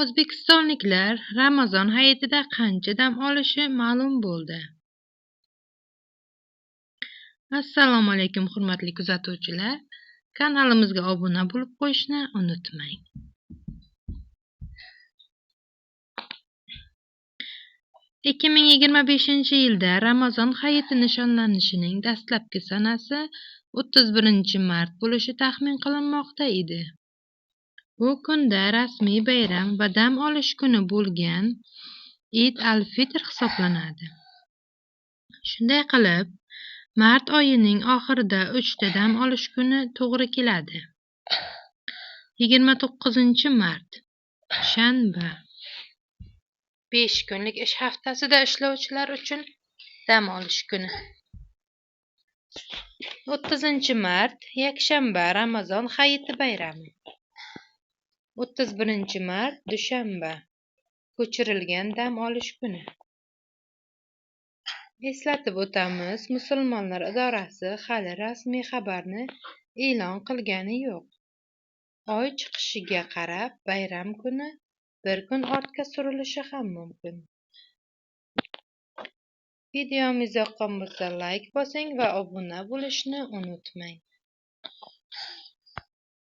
O'zbekistonliklar Ramazon hayitida qancha dam olishi ma'lum bo'ldi. Assalomu alaykum hurmatli kuzatuvchilar. Kanalimizga obuna bo'lib qo'yishni unutmang. Ikki ming yigirma beshinchi yilda Ramazon hayiti nishonlanishining dastlabki sanasi 31 mart bo'lishi taxmin qilinmoqda edi. Bu kunda rasmiy bayram va dam olish kuni bo'lgan Eid al-Fitr hisoblanadi. Shunday qilib, mart oyining oxirida 3 ta dam olish kuni to'g'ri keladi. 29-mart shanba 5 kunlik ish haftasida ishlovchilar uchun dam olish kuni. 30-mart yakshanba Ramazon hayiti bayrami. 31-mart dushanba ko'chirilgan dam olish kuni. Eslatib o'tamiz, musulmonlar idorasi hali rasmiy xabarni e'lon qilgani yo'q. Oy chiqishiga qarab bayram kuni bir kun ortga surilishi ham mumkin. Videomiz yoqqan bo'lsa like bosing va obuna bo'lishni unutmang.